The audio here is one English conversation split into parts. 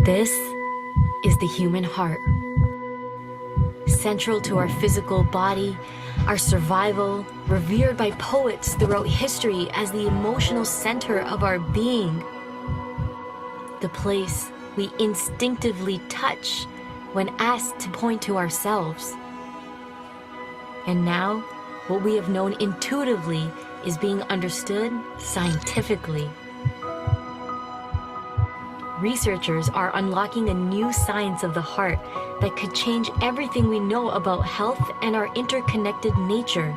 This is the human heart. Central to our physical body, our survival, revered by poets throughout history as the emotional center of our being. The place we instinctively touch when asked to point to ourselves. And now, what we have known intuitively is being understood scientifically. Researchers are unlocking a new science of the heart that could change everything we know about health and our interconnected nature.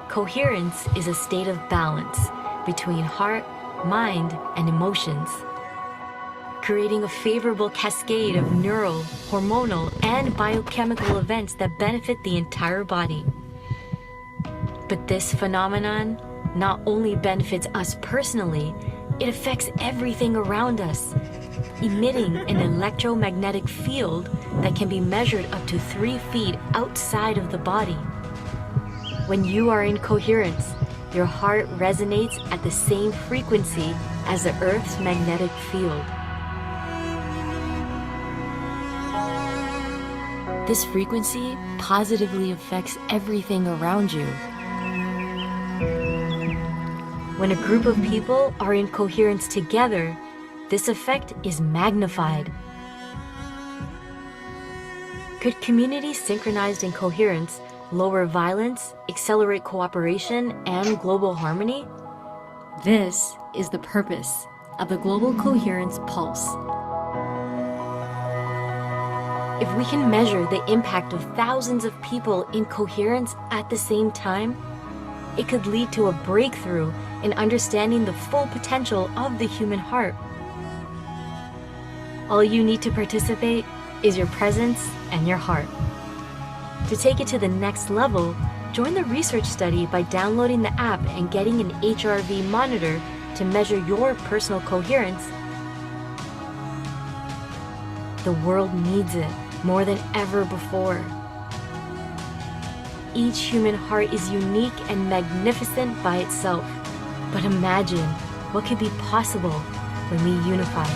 Coherence is a state of balance between heart, mind, and emotions, creating a favorable cascade of neural, hormonal, and biochemical events that benefit the entire body. But this phenomenon not only benefits us personally, it affects everything around us, emitting an electromagnetic field that can be measured up to 3 feet outside of the body. When you are in coherence, your heart resonates at the same frequency as the Earth's magnetic field. This frequency positively affects everything around you. When a group of people are in coherence together, this effect is magnified. Could communities synchronized in coherence lower violence, accelerate cooperation, and global harmony? This is the purpose of the Global Coherence Pulse. If we can measure the impact of thousands of people in coherence at the same time, it could lead to a breakthrough in understanding the full potential of the human heart. All you need to participate is your presence and your heart. To take it to the next level, join the research study by downloading the app and getting an HRV monitor to measure your personal coherence. The world needs it more than ever before. Each human heart is unique and magnificent by itself. But imagine what could be possible when we unify.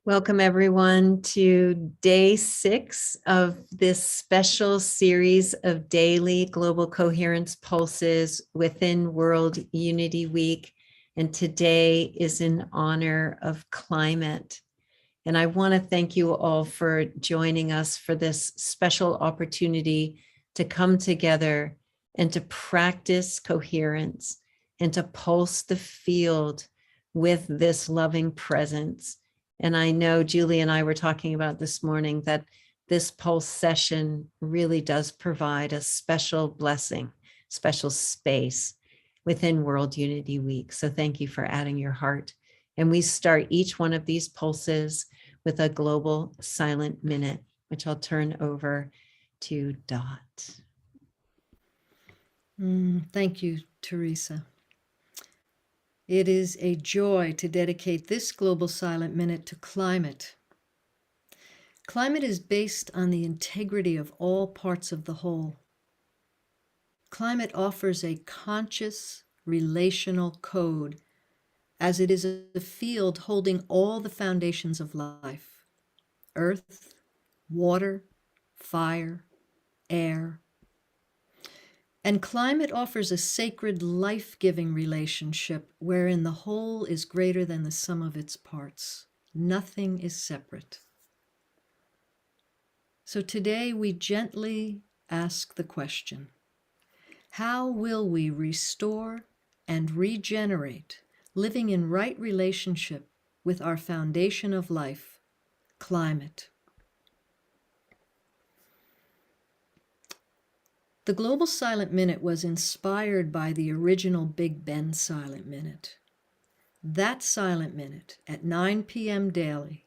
Welcome everyone to day 6 of this special series of daily global coherence pulses within World Unity Week. And today is in honor of climate. And I want to thank you all for joining us for this special opportunity to come together and to practice coherence and to pulse the field with this loving presence. And I know Julie and I were talking about this morning that this pulse session really does provide a special blessing, special space within World Unity Week. So thank you for adding your heart. And we start each one of these pulses with a global silent minute, which I'll turn over to Dot. Thank you, Teresa. It is a joy to dedicate this global silent minute to climate. Climate is based on the integrity of all parts of the whole. Climate offers a conscious, relational code, as it is a field holding all the foundations of life: earth, water, fire, air. And climate offers a sacred, life-giving relationship wherein the whole is greater than the sum of its parts. Nothing is separate. So today we gently ask the question: how will we restore and regenerate, living in right relationship with our foundation of life, climate? The Global Silent Minute was inspired by the original Big Ben Silent Minute. That silent minute at 9 p.m. daily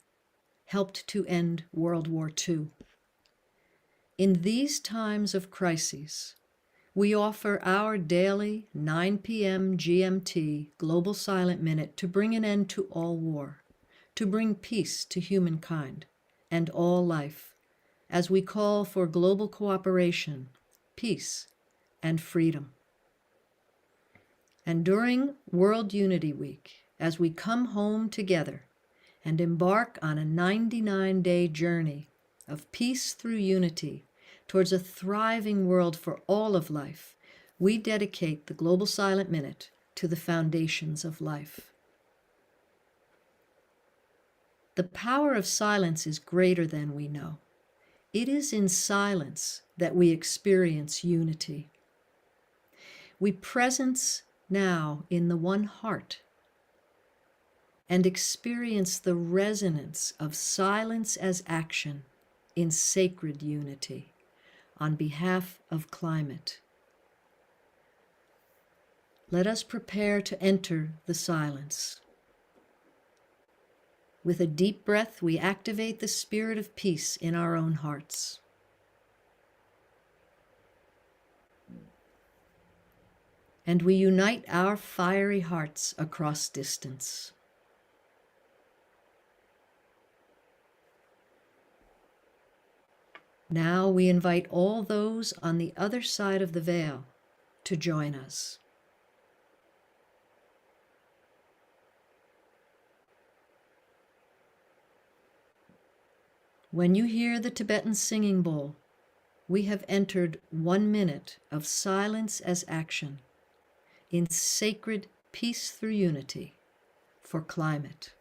helped to end World War II. In these times of crises, we offer our daily 9 p.m. GMT Global Silent Minute to bring an end to all war, to bring peace to humankind, and all life as we call for global cooperation, peace, and freedom. And during World Unity Week, as we come home together and embark on a 99-day journey of peace through unity towards a thriving world for all of life, we dedicate the Global Silent Minute to the foundations of life. The power of silence is greater than we know. It is in silence that we experience unity. We presence now in the one heart and experience the resonance of silence as action in sacred unity on behalf of climate. Let us prepare to enter the silence. With a deep breath, we activate the spirit of peace in our own hearts. And we unite our fiery hearts across distance. Now we invite all those on the other side of the veil to join us. When you hear the Tibetan singing bowl, we have entered 1 minute of silence as action in sacred peace through unity for climate.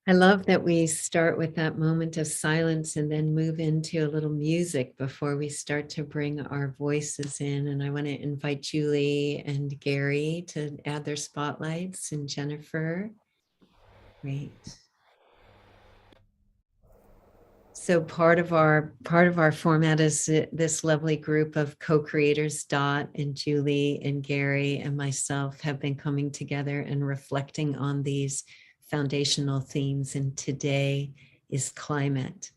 I love that we start with that moment of silence and then move into a little music before we start to bring our voices in. And I want to invite Julie and Gary to add their spotlights, and Jennifer. Great. So part of our format is this lovely group of co-creators, Dot and Julie and Gary and myself have been coming together and reflecting on these foundational themes. And today is climate.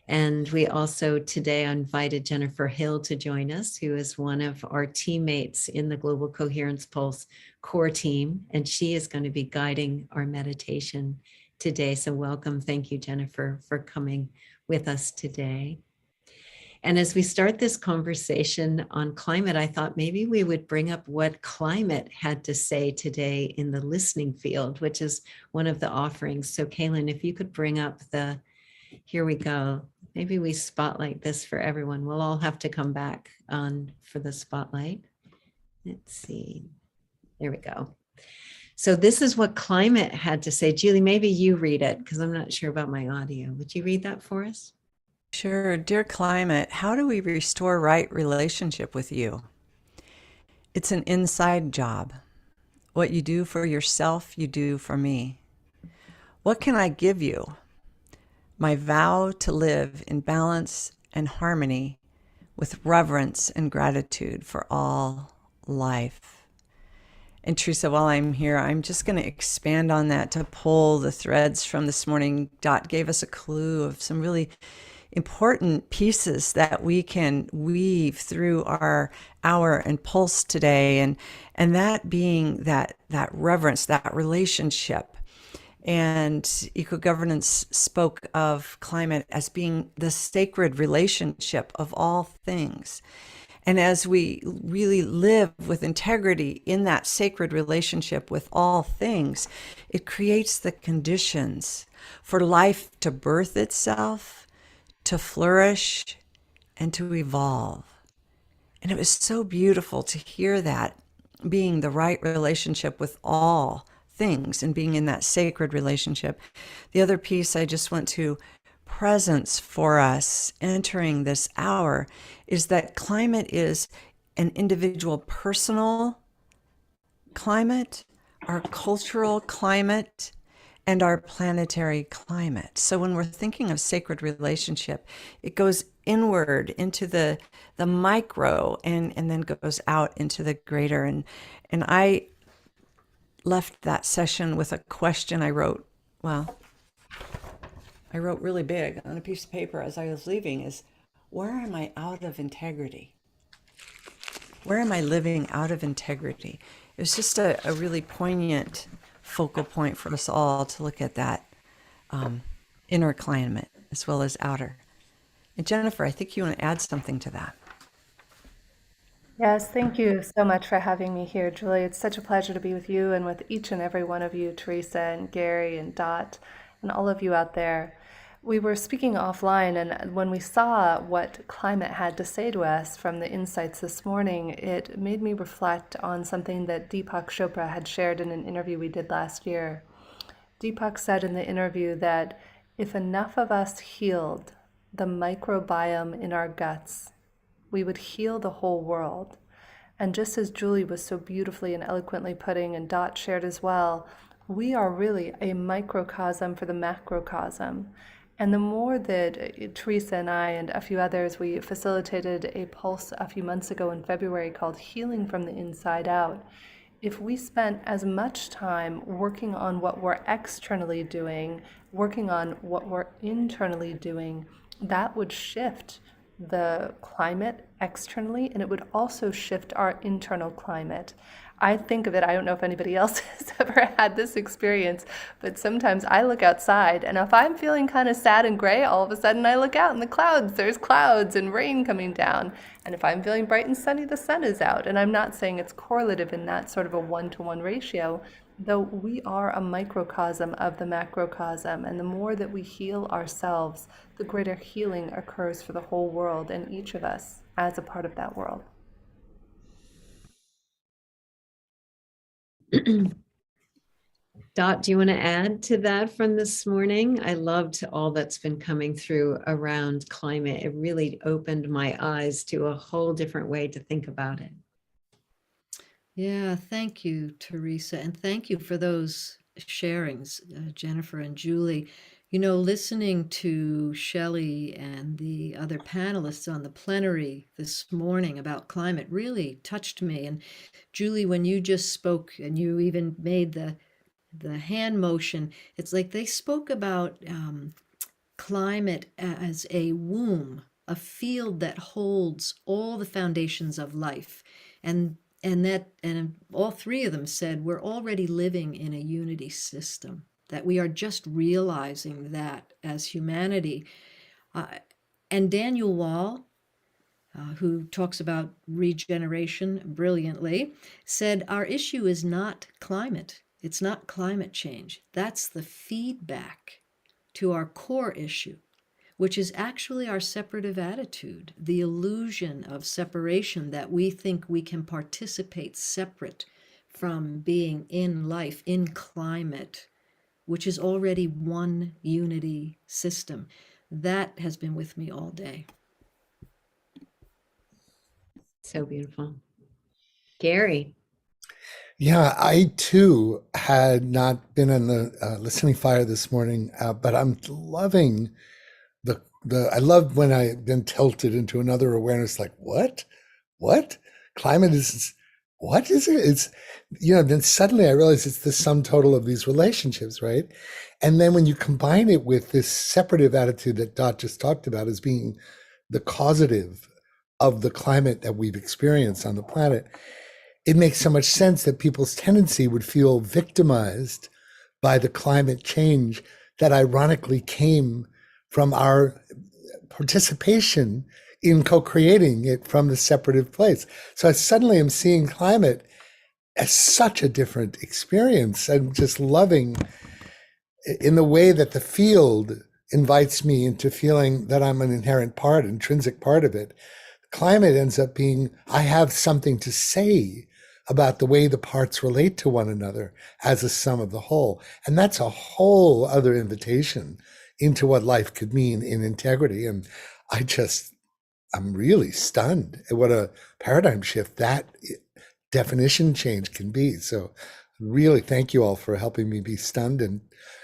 And we also today invited Jennifer Hill to join us, who is one of our teammates in the Global Coherence Pulse core team. And she is going to be guiding our meditation today. So welcome. Thank you, Jennifer, for coming with us today. And as we start this conversation on climate, I thought maybe we would bring up what climate had to say today in the listening field, which is one of the offerings. So Kaylin, if you could bring up here we go. Maybe we spotlight this for everyone. We'll all have to come back on for the spotlight. Let's see. There we go. So this is what climate had to say. Julie, maybe you read it because I'm not sure about my audio. Would you read that for us? Sure. Dear climate, how do we restore right relationship with you? It's an inside job. What you do for yourself, you do for me. What can I give you? My vow to live in balance and harmony with reverence and gratitude for all life. And Teresa, while I'm here, I'm just going to expand on that to pull the threads from this morning. Dot gave us a clue of some really important pieces that we can weave through our hour and pulse today. And that being that reverence, that relationship. And eco-governance spoke of climate as being the sacred relationship of all things. And as we really live with integrity in that sacred relationship with all things, it creates the conditions for life to birth itself, to flourish, and to evolve. And it was so beautiful to hear that being the right relationship with all things and being in that sacred relationship. The other piece I just want to presence for us entering this hour is that climate is an individual personal climate, our cultural climate, and our planetary climate. So when we're thinking of sacred relationship, it goes inward into the micro and then goes out into the greater. And I left that session with a question I wrote really big on a piece of paper as I was leaving is, where am I out of integrity? Where am I living out of integrity? It was just a really poignant focal point for us all to look at that inner climate as well as outer. And Jennifer, I think you want to add something to that. Yes, thank you so much for having me here, Julie. It's such a pleasure to be with you and with each and every one of you, Teresa and Gary and Dot, and all of you out there. We were speaking offline, and when we saw what climate had to say to us from the insights this morning, it made me reflect on something that Deepak Chopra had shared in an interview we did last year. Deepak said in the interview that if enough of us healed the microbiome in our guts, we would heal the whole world. And just as Julie was so beautifully and eloquently putting, and Dot shared as well, we are really a microcosm for the macrocosm. And the more that Teresa and I and a few others, we facilitated a pulse a few months ago in February called Healing from the Inside Out. If we spent as much time working on what we're externally doing, working on what we're internally doing, that would shift the climate externally, and it would also shift our internal climate. I think of it, I don't know if anybody else has ever had this experience, but sometimes I look outside, and if I'm feeling kind of sad and gray, all of a sudden I look out in the clouds, there's clouds and rain coming down. And if I'm feeling bright and sunny, the sun is out. And I'm not saying it's correlative in that sort of a 1-to-1 ratio, though we are a microcosm of the macrocosm. And the more that we heal ourselves, the greater healing occurs for the whole world and each of us as a part of that world. Dot, do you want to add to that from this morning? I loved all that's been coming through around climate. It really opened my eyes to a whole different way to think about it. Yeah, thank you, Teresa. And thank you for those sharings, Jennifer and Julie. You know, listening to Shelley and the other panelists on the plenary this morning about climate really touched me. And Julie, when you just spoke and you even made the hand motion, it's like they spoke about climate as a womb, a field that holds all the foundations of life. And all three of them said we're already living in a unity system, that we are just realizing that as humanity. And Daniel Wall, who talks about regeneration brilliantly, said our issue is not climate. It's not climate change. That's the feedback to our core issue, which is actually our separative attitude, the illusion of separation that we think we can participate separate from being in life, in climate, which is already one unity system. That has been with me all day. So beautiful. Gary. Yeah, I too had not been on the listening fire this morning, but I'm loving I love when I've been tilted into another awareness, like what climate is, what is it? It's, then suddenly I realize it's the sum total of these relationships, right? And then when you combine it with this separative attitude that Dot just talked about as being the causative of the climate that we've experienced on the planet, it makes so much sense that people's tendency would feel victimized by the climate change that ironically came from our participation in co-creating it from the separative place. So I suddenly am seeing climate as such a different experience. I'm just loving in the way that the field invites me into feeling that I'm an inherent part, intrinsic part of it. Climate ends up being, I have something to say about the way the parts relate to one another as a sum of the whole. And that's a whole other invitation into what life could mean in integrity. And I'm really stunned at what a paradigm shift that definition change can be. So really thank you all for helping me be stunned and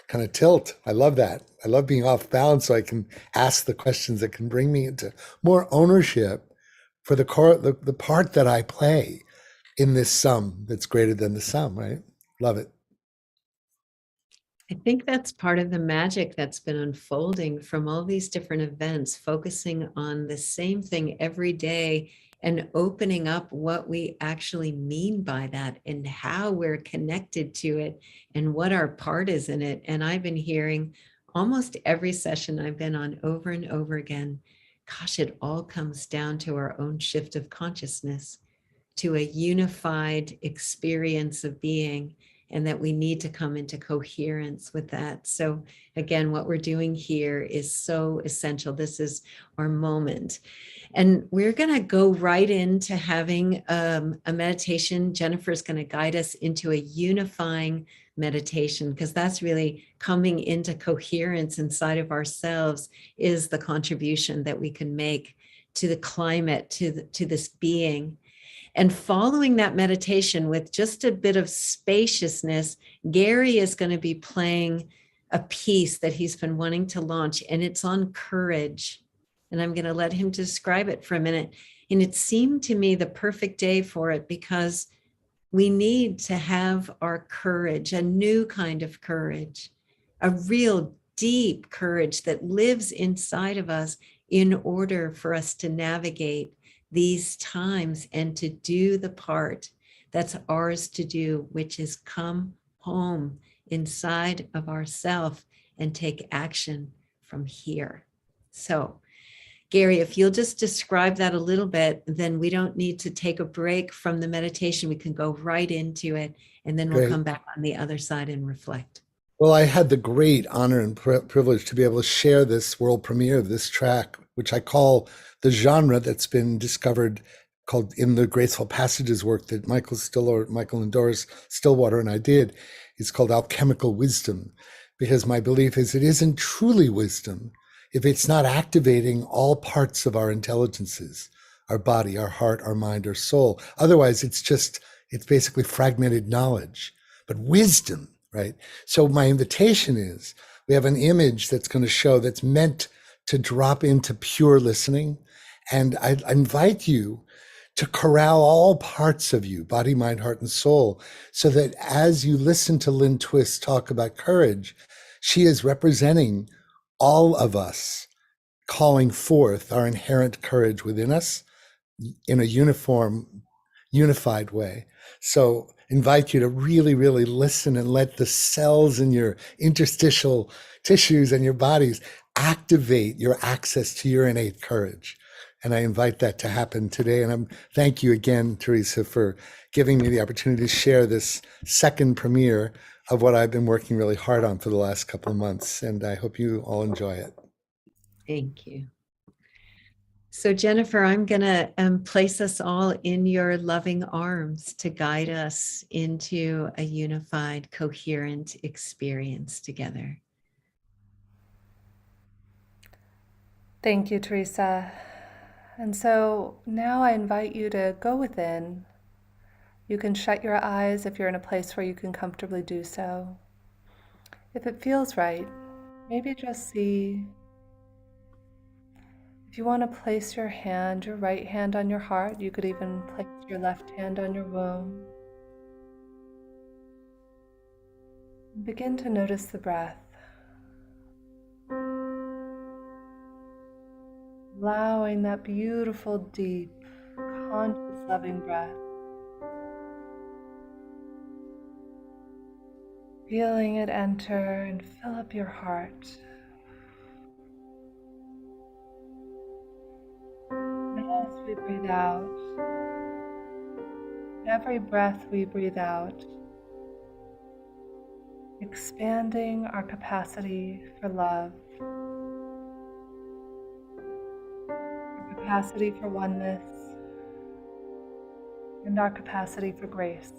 kind of tilt. I love that. I love being off balance so I can ask the questions that can bring me into more ownership for the part that I play in this sum that's greater than the sum, right? Love it. I think that's part of the magic that's been unfolding from all these different events, focusing on the same thing every day and opening up what we actually mean by that and how we're connected to it and what our part is in it. And I've been hearing almost every session I've been on over and over again, gosh, it all comes down to our own shift of consciousness, to a unified experience of being, and that we need to come into coherence with that. So again, what we're doing here is so essential. This is our moment. And we're going to go right into having a meditation. Jennifer's going to guide us into a unifying meditation, because that's really coming into coherence inside of ourselves, is the contribution that we can make to the climate, to this being. And following that meditation with just a bit of spaciousness, Gary is going to be playing a piece that he's been wanting to launch, and it's on courage. And I'm going to let him describe it for a minute. And it seemed to me the perfect day for it, because we need to have our courage, a new kind of courage, a real deep courage that lives inside of us in order for us to navigate these times and to do the part that's ours to do, which is come home inside of ourself and take action from here. So, Gary, if you'll just describe that a little bit, then we don't need to take a break from the meditation. We can go right into it, and then we'll come back on the other side and reflect. Well, I had the great honor and privilege to be able to share this world premiere of this track, which I call the genre that's been discovered, called in the Graceful Passages work that Michael and Doris Stillwater and I did, It's called alchemical wisdom, because my belief is it isn't truly wisdom if it's not activating all parts of our intelligences, our body, our heart, our mind, our soul. Otherwise, it's basically fragmented knowledge. But wisdom, right? So my invitation is, we have an image that's going to show that's meant to drop into pure listening. And I invite you to corral all parts of you, body, mind, heart, and soul, so that as you listen to Lynn Twist talk about courage, she is representing all of us, calling forth our inherent courage within us in a unified way. So invite you to really, really listen and let the cells in your interstitial tissues and your bodies activate your access to your innate courage. And I invite that to happen today. And thank you again, Teresa, for giving me the opportunity to share this second premiere of what I've been working really hard on for the last couple of months. And I hope you all enjoy it. Thank you. So Jennifer, I'm going to place us all in your loving arms to guide us into a unified, coherent experience together. Thank you, Teresa. And so now I invite you to go within. You can shut your eyes if you're in a place where you can comfortably do so. If it feels right, maybe just see. If you want to place your right hand on your heart, you could even place your left hand on your womb. Begin to notice the breath. Allowing that beautiful, deep, conscious, loving breath. Feeling it enter and fill up your heart. And as we breathe out, every breath we breathe out, expanding our capacity for love, our capacity for oneness, and our capacity for grace.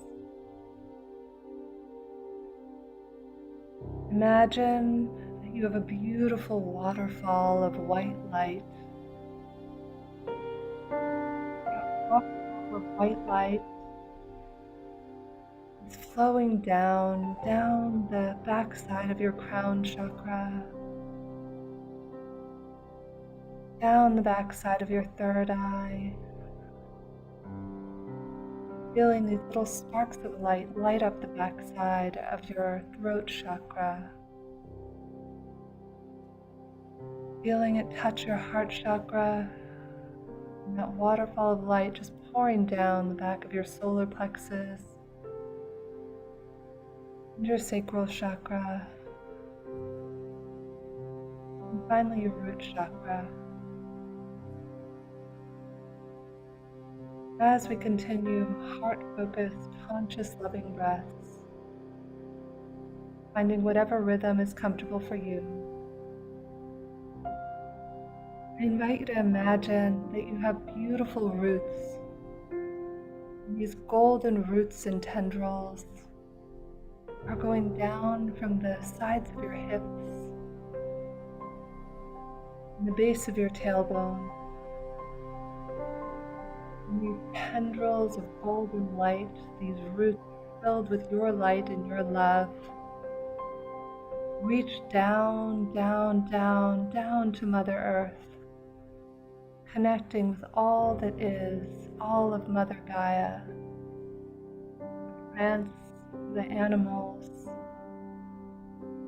Imagine that you have a beautiful waterfall of white light. That waterfall of white light is flowing down the backside of your crown chakra, down the backside of your third eye, feeling these little sparks of light up the backside of your throat chakra. Feeling it touch your heart chakra, and that waterfall of light just pouring down the back of your solar plexus, and your sacral chakra, and finally your root chakra. As we continue heart-focused, conscious, loving breaths, finding whatever rhythm is comfortable for you, I invite you to imagine that you have beautiful roots. And these golden roots and tendrils are going down from the sides of your hips, and the base of your tailbone. And these tendrils of golden light, these roots filled with your light and your love, reach down, down, down, down to Mother Earth, connecting with all that is, all of Mother Gaia, the plants, the animals,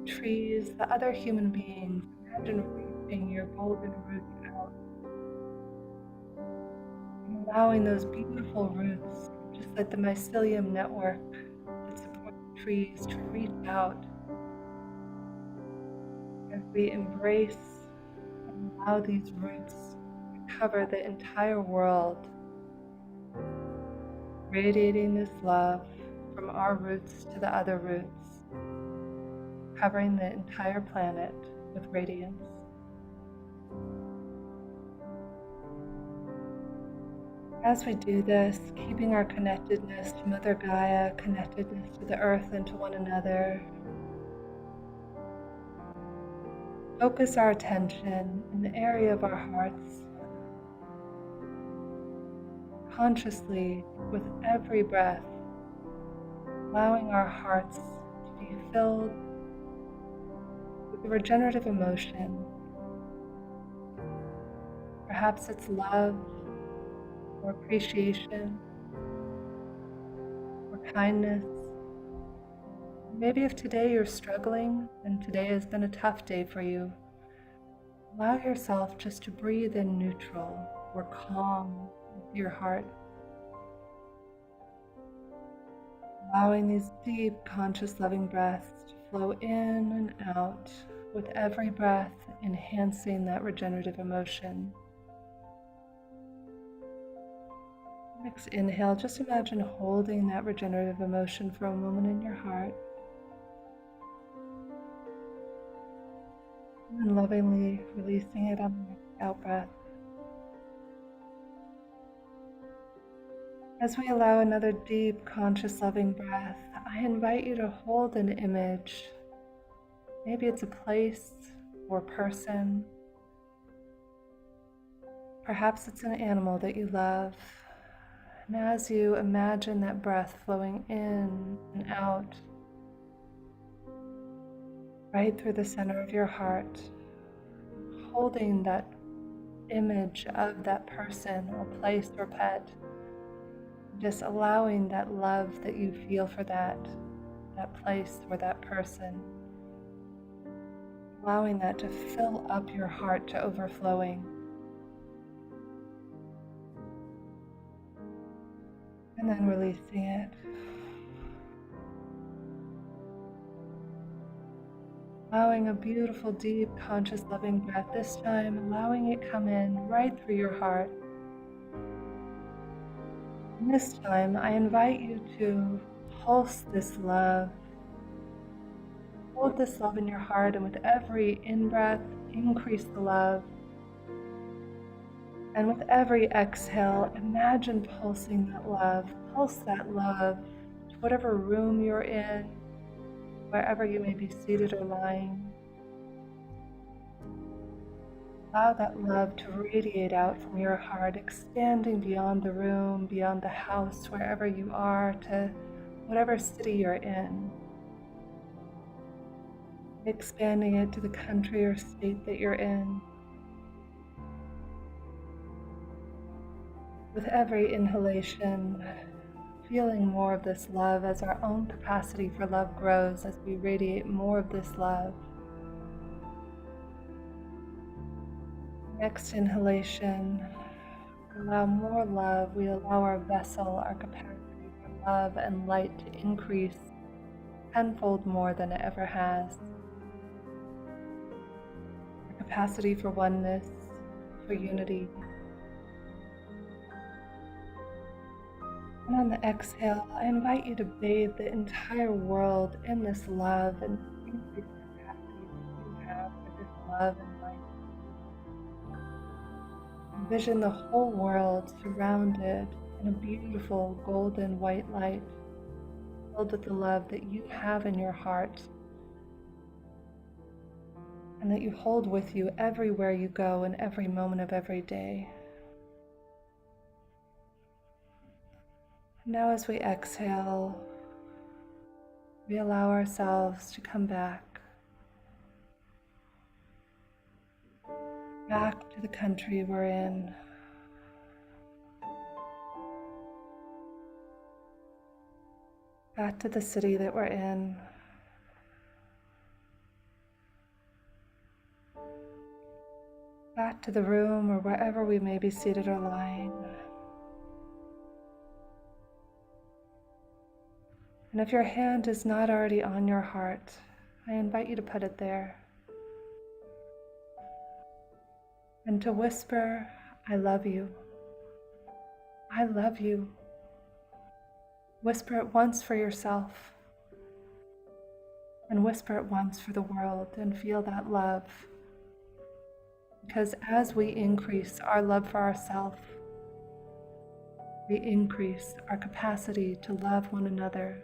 trees, the other human beings. Imagine reaching your golden roots out, and allowing those beautiful roots, just like the mycelium network that supports trees, to reach out as we embrace and allow these roots to cover the entire world, radiating this love from our roots to the other roots, covering the entire planet with radiance. As we do this, keeping our connectedness to Mother Gaia, connectedness to the earth and to one another, focus our attention in the area of our hearts, consciously with every breath, allowing our hearts to be filled with the regenerative emotion. Perhaps it's love, or appreciation, or kindness. Maybe if today you're struggling and today has been a tough day for you, allow yourself just to breathe in neutral or calm with your heart. Allowing these deep, conscious, loving breaths to flow in and out, with every breath enhancing that regenerative emotion. Next inhale, just imagine holding that regenerative emotion for a moment in your heart. And lovingly releasing it on the next out breath. As we allow another deep, conscious, loving breath, I invite you to hold an image. Maybe it's a place or person. Perhaps it's an animal that you love. And as you imagine that breath flowing in and out, right through the center of your heart, holding that image of that person or place or pet, just allowing that love that you feel for that place or that person, allowing that to fill up your heart to overflowing. And then releasing it. Allowing a beautiful, deep, conscious, loving breath. This time, allowing it come in right through your heart. And this time, I invite you to pulse this love. Hold this love in your heart, and with every in-breath, increase the love. And with every exhale, imagine pulsing that love. Pulse that love to whatever room you're in, wherever you may be seated or lying. Allow that love to radiate out from your heart, expanding beyond the room, beyond the house, wherever you are, to whatever city you're in. Expanding it to the country or state that you're in. With every inhalation, feeling more of this love as our own capacity for love grows, as we radiate more of this love. Next inhalation, allow more love. We allow our vessel, our capacity for love and light to increase tenfold more than it ever has. Our capacity for oneness, for unity. And on the exhale, I invite you to bathe the entire world in this love and increase the capacity that you have for this love and light. Envision the whole world surrounded in a beautiful golden white light, filled with the love that you have in your heart and that you hold with you everywhere you go in every moment of every day. Now as we exhale, we allow ourselves to come back to the country we're in. Back to the city that we're in. Back to the room or wherever we may be seated or lying. And if your hand is not already on your heart, I invite you to put it there. And to whisper, I love you. I love you. Whisper it once for yourself. And whisper it once for the world and feel that love. Because as we increase our love for ourselves, we increase our capacity to love one another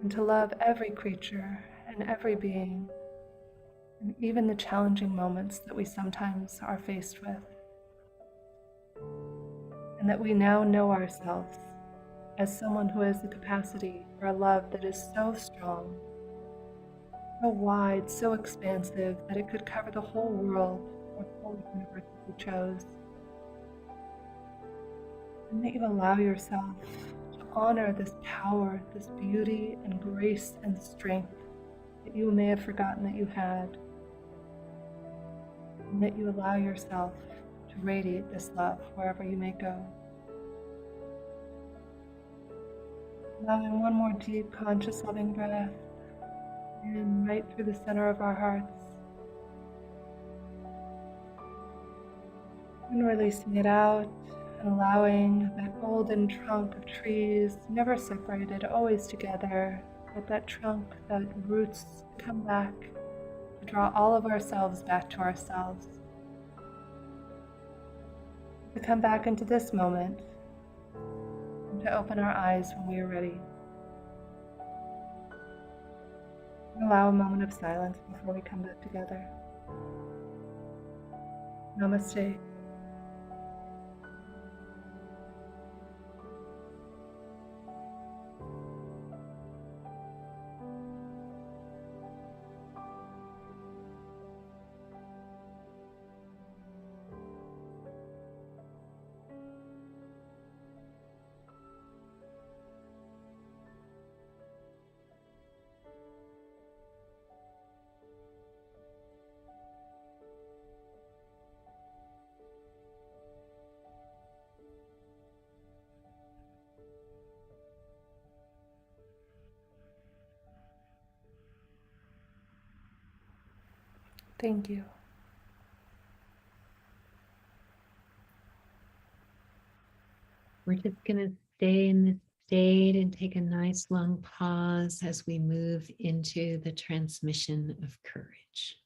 and to love every creature and every being, and even the challenging moments that we sometimes are faced with. And that we now know ourselves as someone who has the capacity for a love that is so strong, so wide, so expansive, that it could cover the whole world or the whole universe if you chose. And that you allow yourself to honor this power, this beauty and grace and strength that you may have forgotten that you had. And that you allow yourself to radiate this love wherever you may go. Allowing one more deep, conscious, loving breath in right through the center of our hearts. And releasing it out and allowing that golden trunk of trees, never separated, always together, but that trunk, that roots come back to draw all of ourselves back to ourselves. To come back into this moment and to open our eyes when we are ready. Allow a moment of silence before we come back together. Namaste. Thank you. We're just going to stay in this state and take a nice long pause as we move into the transmission of courage.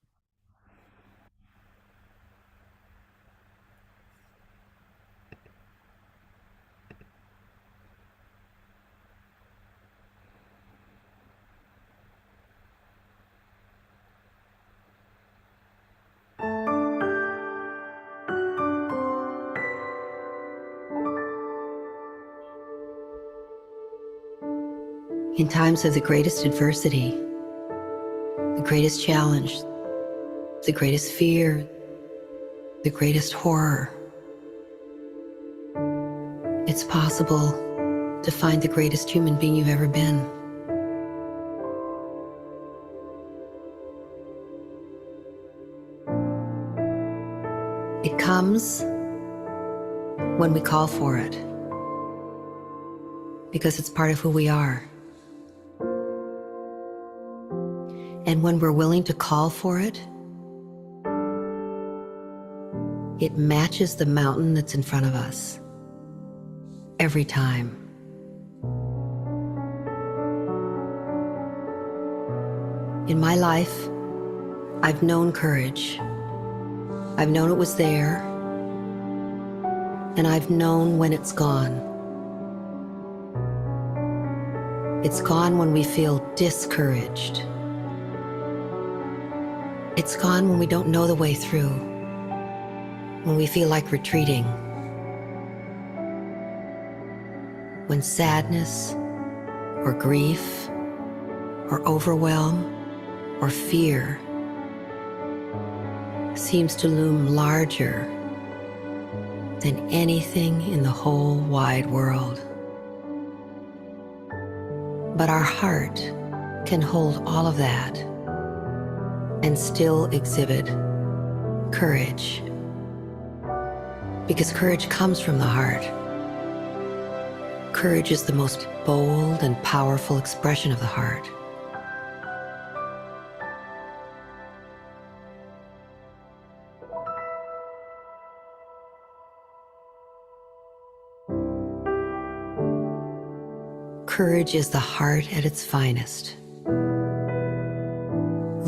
In times of the greatest adversity, the greatest challenge, the greatest fear, the greatest horror, it's possible to find the greatest human being you've ever been. It comes when we call for it, because it's part of who we are. And when we're willing to call for it, it matches the mountain that's in front of us every time. In my life, I've known courage. I've known it was there, and I've known when it's gone. It's gone when we feel discouraged. It's gone when we don't know the way through, when we feel like retreating, when sadness or grief or overwhelm or fear seems to loom larger than anything in the whole wide world. But our heart can hold all of that and still exhibit courage, because courage comes from the heart. Courage is the most bold and powerful expression of the heart. Courage is the heart at its finest,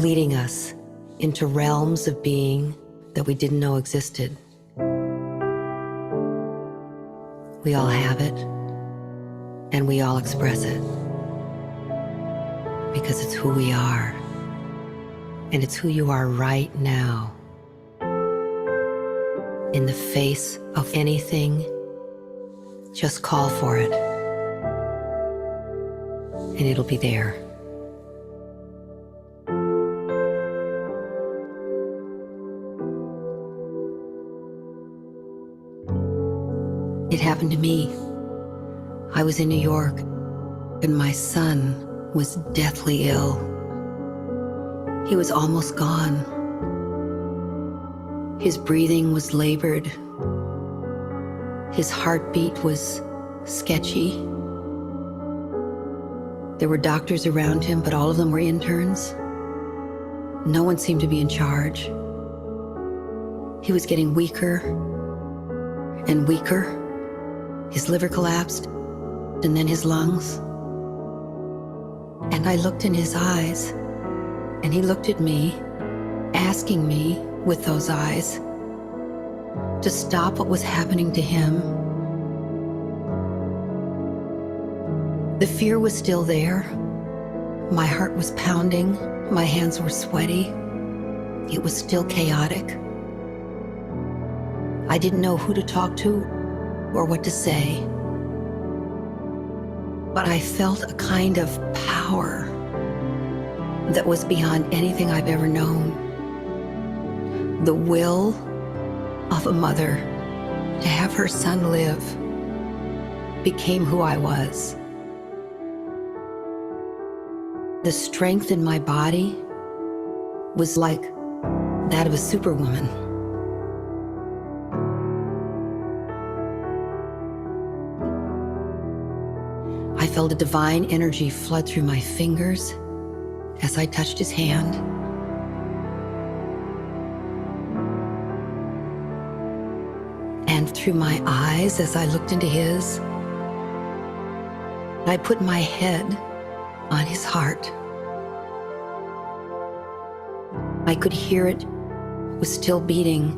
leading us into realms of being that we didn't know existed. We all have it, and we all express it. Because it's who we are, and it's who you are right now. In the face of anything, just call for it, and it'll be there. It happened to me. I was in New York, and my son was deathly ill. He was almost gone. His breathing was labored. His heartbeat was sketchy. There were doctors around him, but all of them were interns. No one seemed to be in charge. He was getting weaker and weaker. His liver collapsed, and then his lungs. And I looked in his eyes, and he looked at me, asking me with those eyes to stop what was happening to him. The fear was still there. My heart was pounding. My hands were sweaty. It was still chaotic. I didn't know who to talk to or what to say. But I felt a kind of power that was beyond anything I've ever known. The will of a mother to have her son live became who I was. The strength in my body was like that of a superwoman. I felt a divine energy flood through my fingers as I touched his hand. And through my eyes as I looked into his. I put my head on his heart. I could hear it was still beating.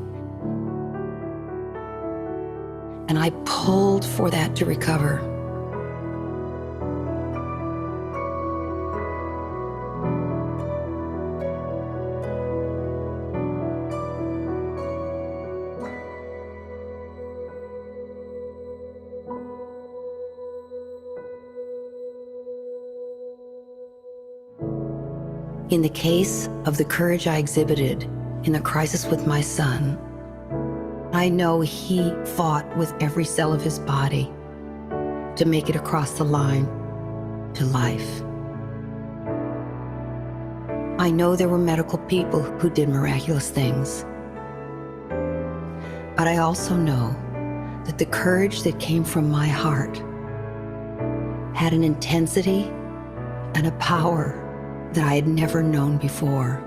And I pulled for that to recover. In the case of the courage I exhibited in the crisis with my son, I know he fought with every cell of his body to make it across the line to life. I know there were medical people who did miraculous things. But I also know that the courage that came from my heart had an intensity and a power that I had never known before.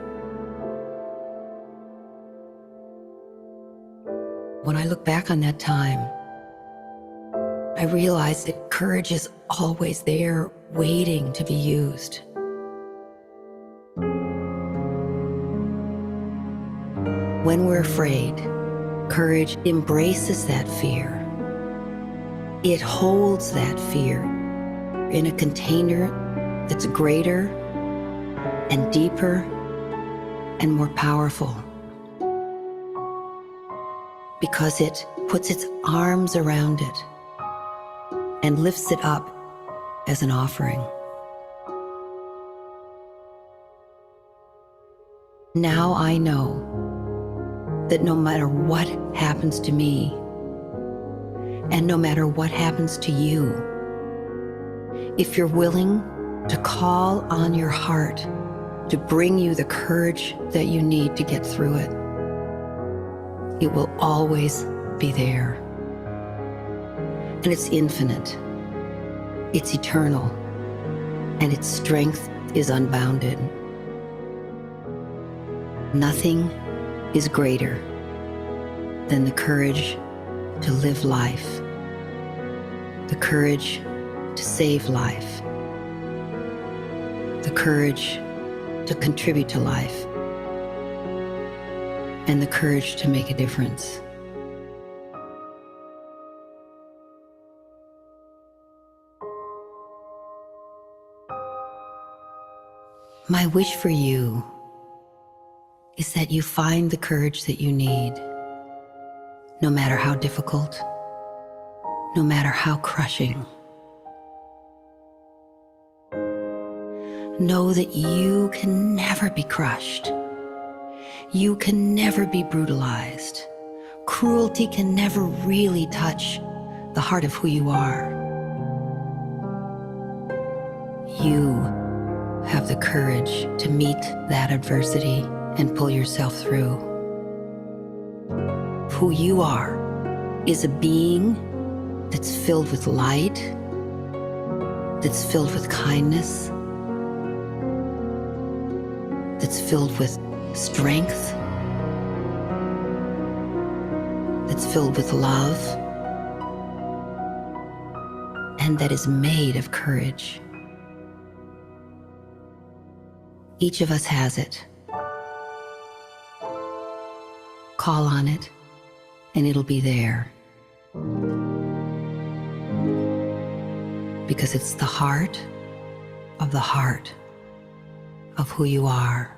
When I look back on that time, I realize that courage is always there, waiting to be used. When we're afraid, courage embraces that fear. It holds that fear in a container that's greater and deeper and more powerful, because it puts its arms around it and lifts it up as an offering. Now I know that no matter what happens to me, and no matter what happens to you, if you're willing to call on your heart to bring you the courage that you need to get through it, it will always be there. And it's infinite, it's eternal, and its strength is unbounded. Nothing is greater than the courage to live life, the courage to save life, the courage to contribute to life, and the courage to make a difference. My wish for you is that you find the courage that you need, no matter how difficult, no matter how crushing. Know that you can never be crushed. You can never be brutalized. Cruelty can never really touch the heart of who you are. You have the courage to meet that adversity and pull yourself through. Who you are is a being that's filled with light, that's filled with kindness, that's filled with strength, that's filled with love, and that is made of courage. Each of us has it. Call on it, and it'll be there. Because it's the heart of who you are.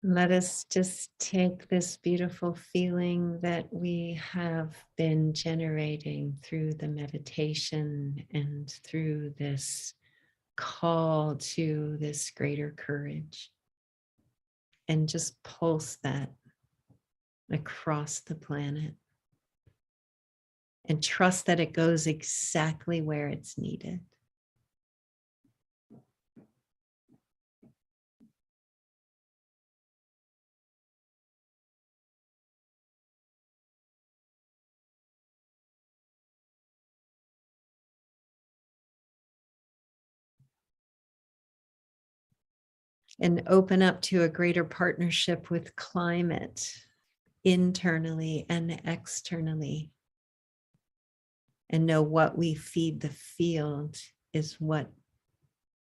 Let us just take this beautiful feeling that we have been generating through the meditation and through this call to this greater courage, and just pulse that across the planet and trust that it goes exactly where it's needed. And open up to a greater partnership with climate, internally and externally. And know what we feed the field is what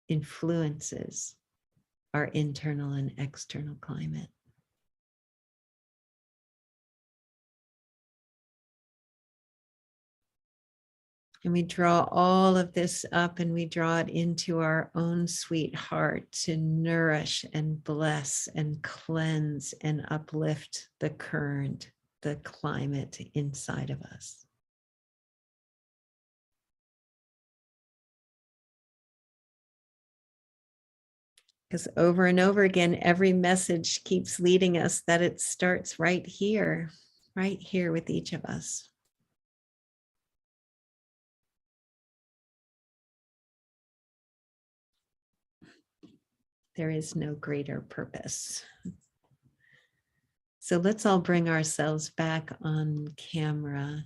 influences our internal and external climate. And we draw all of this up and we draw it into our own sweet heart to nourish and bless and cleanse and uplift the current, the climate inside of us. Because over and over again, every message keeps leading us that it starts right here with each of us. There is no greater purpose. So let's all bring ourselves back on camera.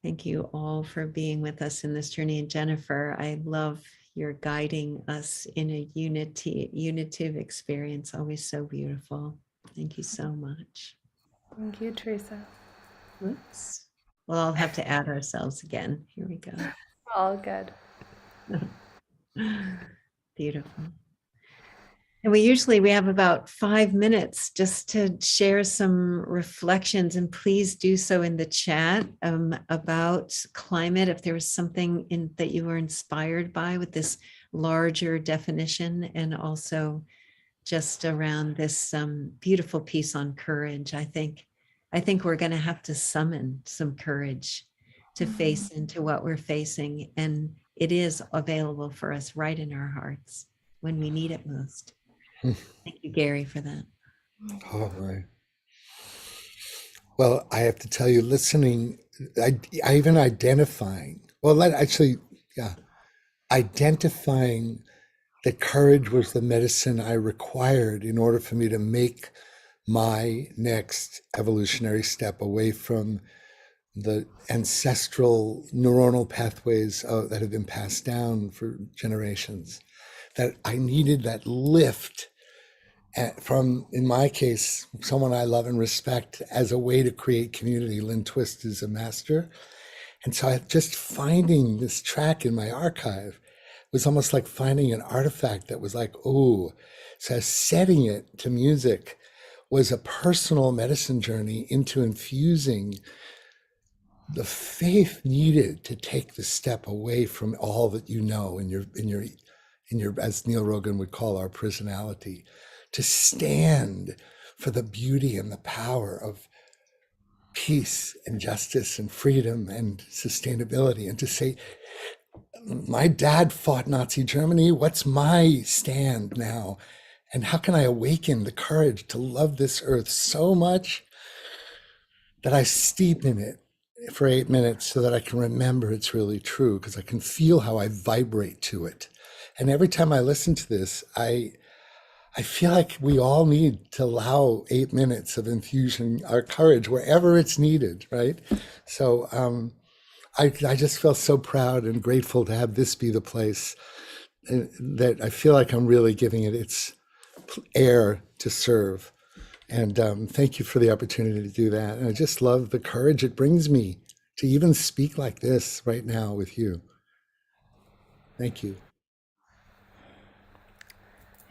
Thank you all for being with us in this journey. And Jennifer, I love your guiding us in a unitive experience. Always so beautiful. Thank you so much. Thank you, Teresa. Whoops. We'll all have to add ourselves again. Here we go. All good. Beautiful. And we have about 5 minutes just to share some reflections, and please do so in the chat about climate. If there was something that you were inspired by with this larger definition, and also just around this beautiful piece on courage. I think we're going to have to summon some courage to face into what we're facing, and it is available for us right in our hearts when we need it most. Thank you, Gary, for that. All right. Well, I have to tell you, listening, I even identifying. Well, yeah. identifying that courage was the medicine I required in order for me to make my next evolutionary step away from the ancestral neuronal pathways that have been passed down for generations. That I needed that lift from, in my case, someone I love and respect as a way to create community. Lynn Twist is a master. And so just finding this track in my archive was almost like finding an artifact that was like, oh, so setting it to music was a personal medicine journey into infusing the faith needed to take the step away from all that you know in your, as Neil Rogan would call our personality, to stand for the beauty and the power of peace and justice and freedom and sustainability, and to say, my dad fought Nazi Germany. What's my stand now? And how can I awaken the courage to love this earth so much that I steep in it for 8 minutes so that I can remember it's really true, because I can feel how I vibrate to it. And every time I listen to this, I feel like we all need to allow 8 minutes of infusing our courage wherever it's needed, right? So I just feel so proud and grateful to have this be the place that I feel like I'm really giving it its air to serve. And thank you for the opportunity to do that. And I just love the courage it brings me to even speak like this right now with you. Thank you.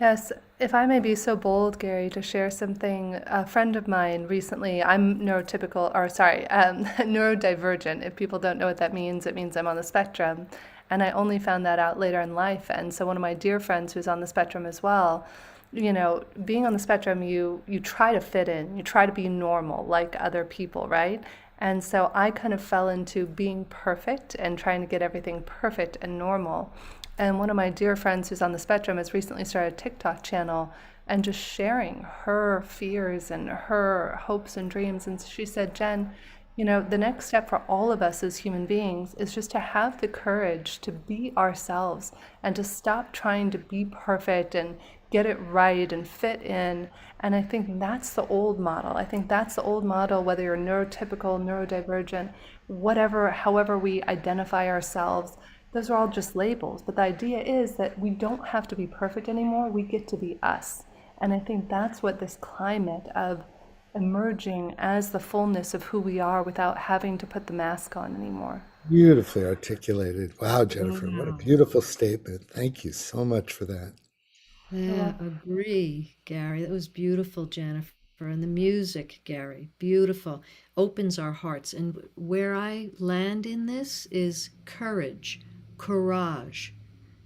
Yes, if I may be so bold, Gary, to share something, a friend of mine recently, I'm neurodivergent. If people don't know what that means, it means I'm on the spectrum. And I only found that out later in life. And so one of my dear friends who's on the spectrum as well, being on the spectrum, you try to fit in, you try to be normal like other people, right? And so I kind of fell into being perfect and trying to get everything perfect and normal. And one of my dear friends who's on the spectrum has recently started a TikTok channel and just sharing her fears and her hopes and dreams. And she said, Jen, the next step for all of us as human beings is just to have the courage to be ourselves and to stop trying to be perfect and get it right and fit in. And I think that's the old model. I think that's the old model, whether you're neurotypical, neurodivergent, whatever, however we identify ourselves. Those are all just labels. But the idea is that we don't have to be perfect anymore. We get to be us. And I think that's what this climate of emerging as the fullness of who we are without having to put the mask on anymore. Beautifully articulated. Wow, Jennifer, what a beautiful statement. Thank you so much for that. Yeah, agree, Gary. That was beautiful, Jennifer. And the music, Gary, beautiful. Opens our hearts. And where I land in this is courage, courage,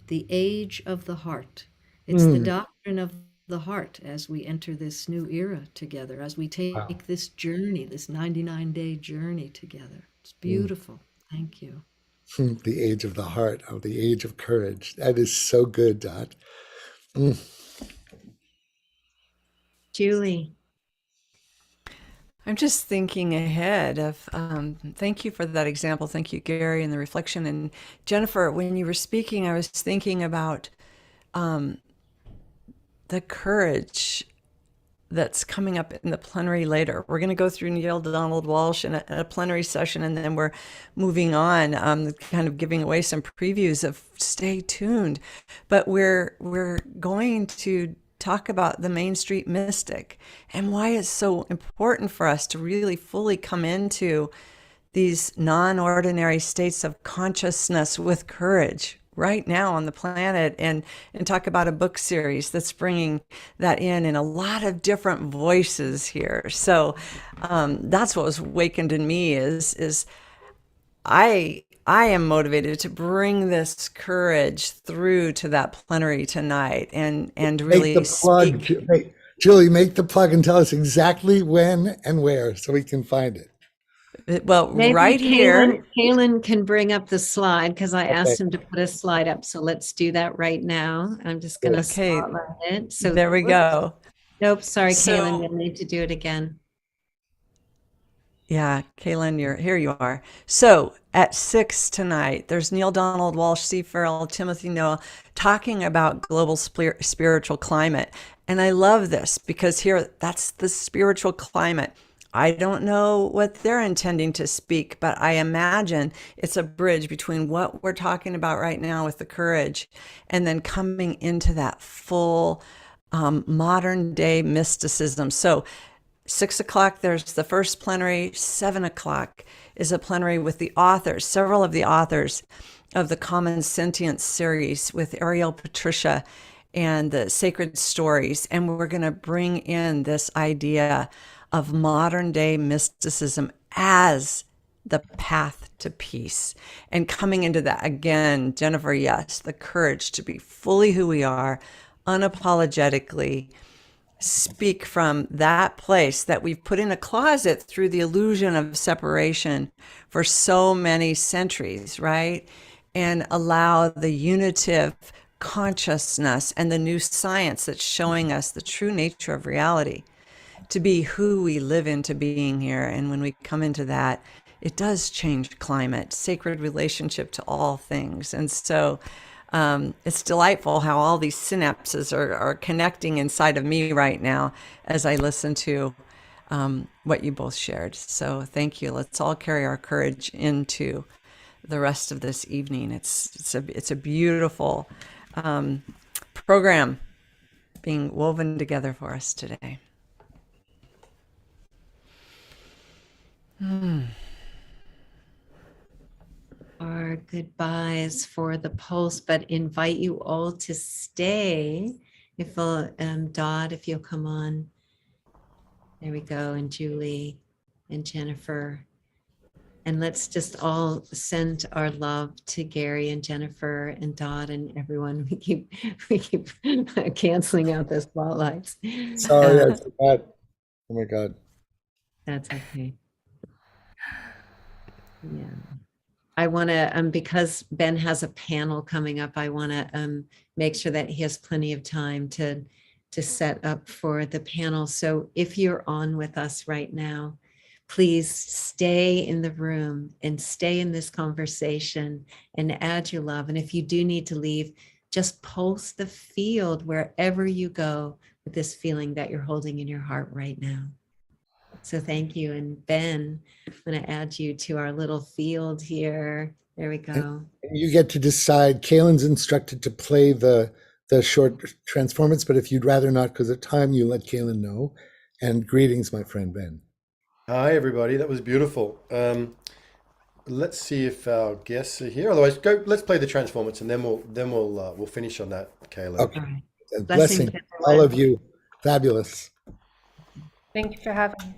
the age of the heart. It's the doctrine of the heart as we enter this new era together, as we Wow. take this journey, this 99-day journey together. It's beautiful. Thank you. The age of the heart, the age of courage. That is so good, Dot. Julie. I'm just thinking ahead of, thank you for that example. Thank you, Gary, and the reflection. And Jennifer, when you were speaking, I was thinking about the courage that's coming up in the plenary later. We're going to go through Neil Donald Walsh in a plenary session, and then we're moving on, kind of giving away some previews of stay tuned. But we're going to talk about the Main Street mystic and why it's so important for us to really fully come into these non-ordinary states of consciousness with courage right now on the planet, and talk about a book series that's bringing that in a lot of different voices here. So that's what was awakened in me is I am motivated to bring this courage through to that plenary tonight and really Make the plug, Julie, make the plug and tell us exactly when and where so we can find it. Well, Maybe right here. Kaylin can bring up the slide because I asked Okay. him to put a slide up. So let's do that right now. I'm just going to Okay, spotlight it. So there we go. Nope, sorry, So- Kaylin, we'll need to do it again. Yeah, Kaylin, here you are. So at 6 tonight, there's Neil Donald Walsh, C. Farrell, Timothy Noah talking about global spiritual climate. And I love this because here, that's the spiritual climate. I don't know what they're intending to speak, but I imagine it's a bridge between what we're talking about right now with the courage and then coming into that full modern day mysticism. So 6 o'clock, there's the first plenary. 7 o'clock is a plenary with the authors, several of the authors of the Common Sentience series with Ariel Patricia and the Sacred Stories. And we're going to bring in this idea of modern day mysticism as the path to peace. And coming into that again, Jennifer, yes, the courage to be fully who we are, unapologetically, speak from that place that we've put in a closet through the illusion of separation for so many centuries, right? And allow the unitive consciousness and the new science that's showing us the true nature of reality to be who we live into being here. And when we come into that, it does change climate, sacred relationship to all things. And so it's delightful how all these synapses are connecting inside of me right now as I listen to what you both shared. So thank you. Let's all carry our courage into the rest of this evening. It's a beautiful program being woven together for us today. Our goodbyes for the pulse, but invite you all to stay. If Dot, if you'll come on. There we go. And Julie and Jennifer. And let's just all send our love to Gary and Jennifer and Dot and everyone. We keep canceling out the spotlights. Sorry, I forgot. Oh my God. That's okay. Yeah. I want to, because Ben has a panel coming up, I want to make sure that he has plenty of time to set up for the panel. So if you're on with us right now, please stay in the room and stay in this conversation and add your love. And if you do need to leave, just pulse the field wherever you go with this feeling that you're holding in your heart right now. So thank you. And Ben, I'm going to add you to our little field here. There we go. And you get to decide. Kaylin's instructed to play the short transformance, but if you'd rather not because of time, you let Kaylin know. And greetings, my friend Ben. Hi, everybody. That was beautiful. Let's see if our guests are here. Otherwise, let's play the transformance, and then we'll finish on that, Kaylin. Okay. All right. Blessing all of you. Fabulous. Thank you for having me.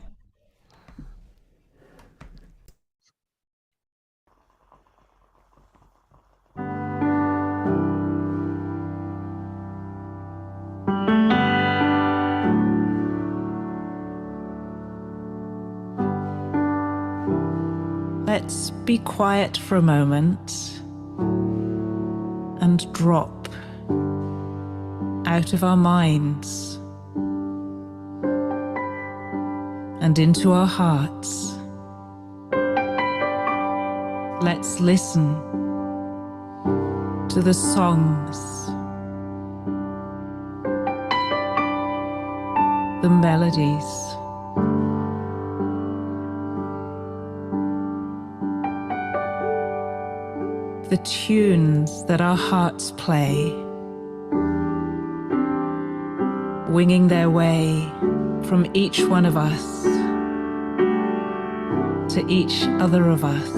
Let's be quiet for a moment and drop out of our minds and into our hearts. Let's listen to the songs, the melodies, the tunes that our hearts play, winging their way from each one of us to each other of us.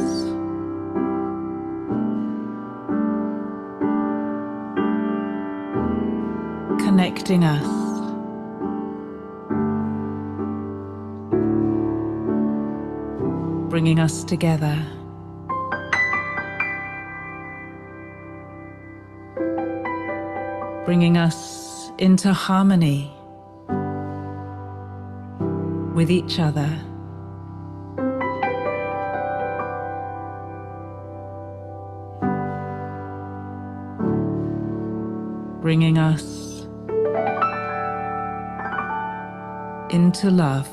Connecting us. Bringing us together. Bringing us into harmony with each other. Bringing us into love.